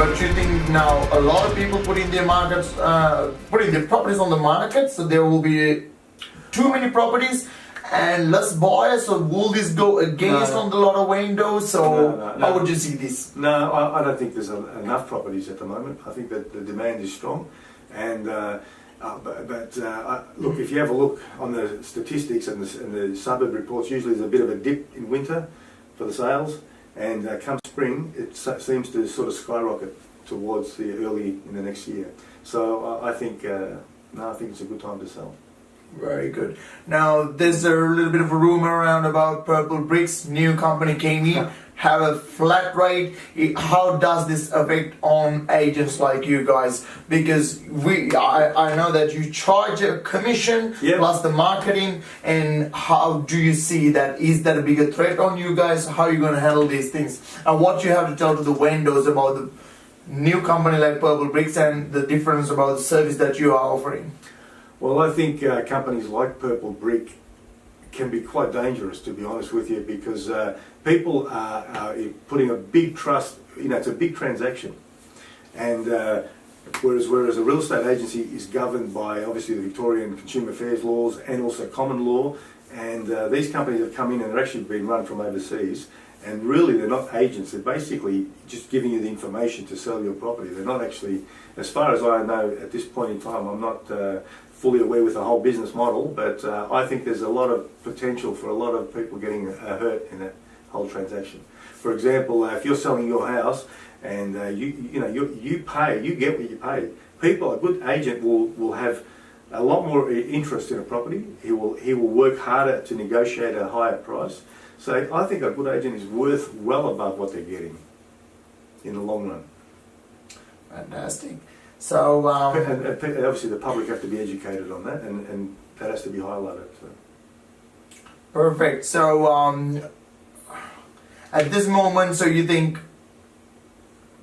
but you think now a lot of people putting their markets, putting their properties on the market, so there will be too many properties and less buyers, so will this go against on a lot of windows? So how would you see this? No, I don't think there's enough properties at the moment. I think that the demand is strong, and look, if you have a look on the statistics and the suburb reports, usually there's a bit of a dip in winter for the sales, and come spring it seems to sort of skyrocket towards the early in the next year. So I think I think it's a good time to sell. Very good. Now there's a little bit of a rumor around about Purple Bricks, new company came in, have a flat rate. How does this affect on agents like you guys? Because I know that you charge a commission plus the marketing, and how do you see that? Is that a bigger threat on you guys? How are you going to handle these things? And what you have to tell to the vendors about the new company like Purple Bricks and the difference about the service that you are offering? Well, I think companies like Purple Brick can be quite dangerous, to be honest with you, because people are putting a big trust, it's a big transaction. And whereas a real estate agency is governed by obviously the Victorian Consumer Affairs laws and also common law, and these companies have come in and they're actually been run from overseas, and really they're not agents, they're basically just giving you the information to sell your property. They're not actually, as far as I know at this point in time, I'm not fully aware with the whole business model, but I think there's a lot of potential for a lot of people getting hurt in that whole transaction. For example, if you're selling your house and you pay, you get what you pay. A good agent will have a lot more interest in a property. He will work harder to negotiate a higher price. So I think a good agent is worth well above what they're getting in the long run. Fantastic. So and obviously the public have to be educated on that, and that has to be highlighted. So. Perfect. So at this moment, so you think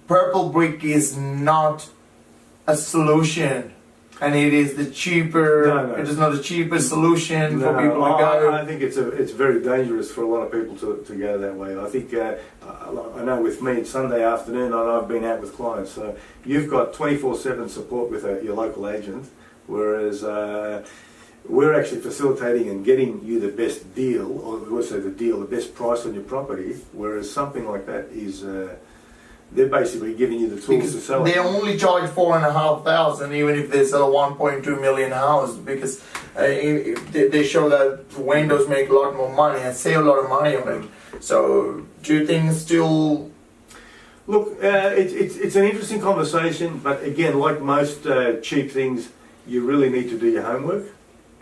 Purple Brick is not a solution, and it is the cheaper. No. It is not the cheapest solution for people to go. I think it's very dangerous for a lot of people to go that way. I think I know with me it's Sunday afternoon and I've been out with clients, so you've got 24/7 support with your local agent, whereas we're actually facilitating and getting you the best deal, or also the best price on your property. Whereas something like that is. They're basically giving you the tools to sell it. They only charge $4,500 even if they sell a 1.2 million house, because they show that windows make a lot more money and save a lot of money on it. So do you think still? Look, it's an interesting conversation, but again, like most cheap things, you really need to do your homework,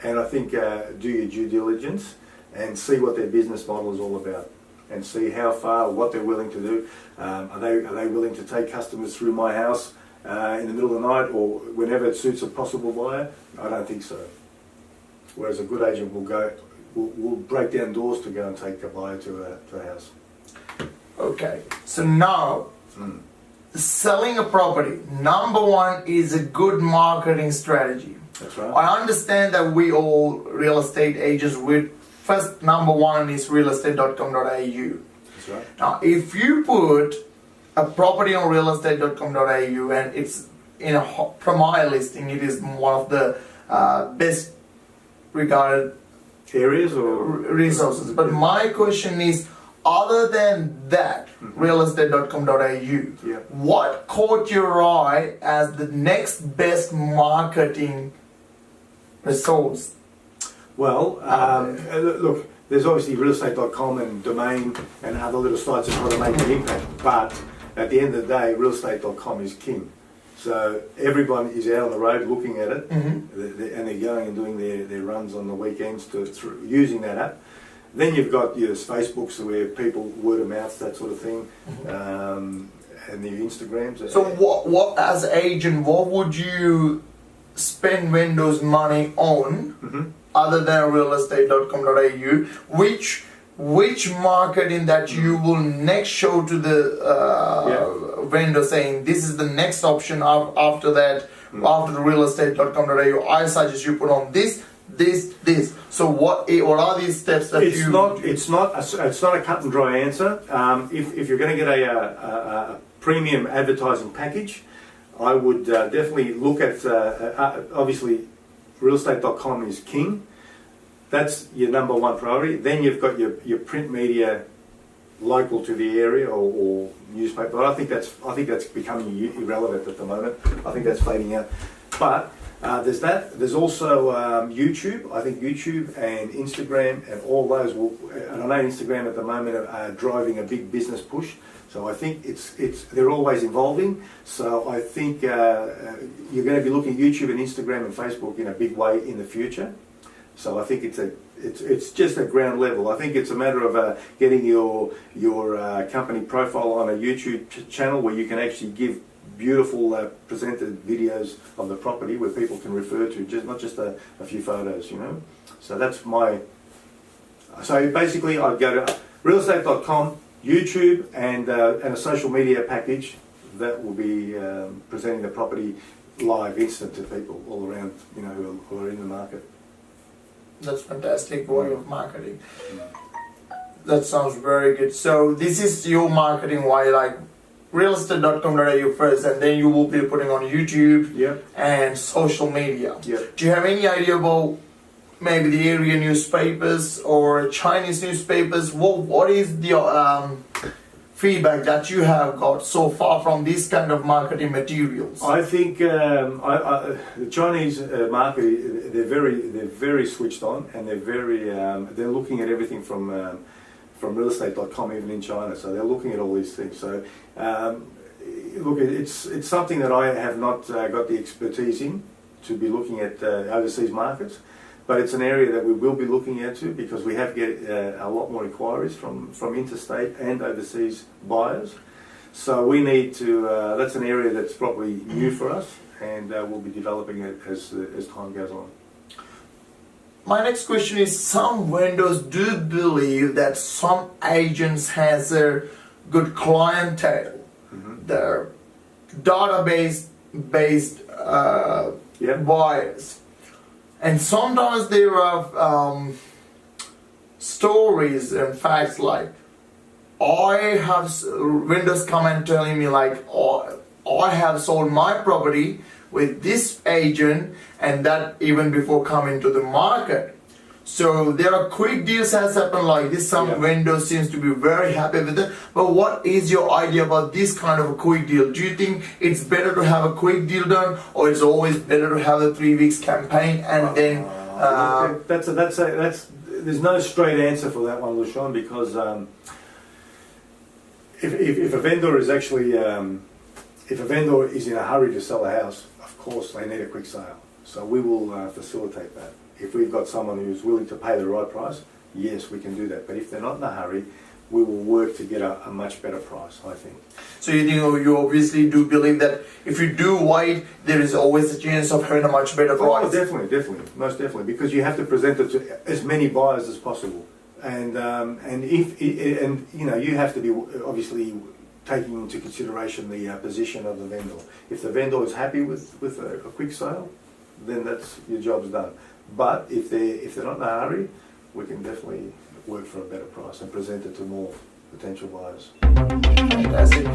and I think do your due diligence and see what their business model is all about, and see how far, what they're willing to do. Are they willing to take customers through my house in the middle of the night or whenever it suits a possible buyer? I don't think so. Whereas a good agent will break down doors to go and take a buyer to a house. Okay, so now selling a property, number one is a good marketing strategy. That's right. I understand that we all real estate agents with first number one is realestate.com.au. That's right. Now, if you put a property on realestate.com.au and it's in a premier listing, it is one of the best regarded areas or resources. But my question is, other than that, realestate.com.au, what caught your eye as the next best marketing resource? Well, look, there's obviously realestate.com and Domain and other little sites that try to make an impact, but at the end of the day, realestate.com is king. So everyone is out on the road looking at it, and they're going and doing their runs on the weekends using that app. Then you've got your Facebooks where people word of mouth, that sort of thing, and the Instagrams. So what as an agent, what would you spend vendors' money on other than realestate.com.au? Which marketing that you will next show to the vendor saying this is the next option after that, after the realestate.com.au, I suggest you put on this. So what are these steps that it's not a cut and dry answer. If you're going to get a premium advertising package, I would definitely look at, obviously, realestate.com is king. That's your number one priority. Then you've got your print media local to the area or newspaper. But I think that's becoming irrelevant at the moment. I think that's fading out. But there's that. There's also YouTube. I think YouTube and Instagram and all those will. And I know Instagram at the moment are driving a big business push. So I think they're always evolving. So I think you're going to be looking at YouTube and Instagram and Facebook in a big way in the future. So I think it's just at ground level. I think it's a matter of getting your company profile on a YouTube channel where you can actually give beautiful presented videos of the property where people can refer to, not just a few photos, you know. So that's my. So basically, I'd go to realestate.com, YouTube, and a social media package that will be presenting the property live, instant to people all around, you know, who are in the market. That's fantastic way of marketing. That sounds very good. So this is your marketing way, like realestate.com.au first, and then you will be putting on YouTube and social media. Do you have any idea about maybe the area newspapers or Chinese newspapers? What is the feedback that you have got so far from these kind of marketing materials? I think the Chinese market, they're very switched on, and they're looking at everything from realestate.com, even in China. So they're looking at all these things. So look, it's something that I have not got the expertise in to be looking at overseas markets. But it's an area that we will be looking into because we have get a lot more inquiries from interstate and overseas buyers. So we need to, that's an area that's probably new for us, and we'll be developing it as time goes on. My next question is, some vendors do believe that some agents has a good clientele. They're database based buyers. And sometimes there are stories and facts like, I have vendors come and telling me like, oh, I have sold my property with this agent, and that even before coming to the market. So there are quick deals has happened like this. Some vendors seems to be very happy with it. But what is your idea about this kind of a quick deal? Do you think it's better to have a quick deal done, or it's always better to have a 3 weeks campaign and then? There's no straight answer for that one, Lushan, because if a vendor is actually if a vendor is in a hurry to sell a house, of course they need a quick sale. So we will facilitate that. If we've got someone who's willing to pay the right price, yes, we can do that. But if they're not in a hurry, we will work to get a much better price, I think. So you obviously do believe that if you do wait, there is always a chance of having a much better price? Oh, definitely, most definitely, because you have to present it to as many buyers as possible, and you know, you have to be obviously taking into consideration the position of the vendor. If the vendor is happy with a quick sale, then that's your job's done. But if they're not in a hurry, we can definitely work for a better price and present it to more potential buyers. Fantastic.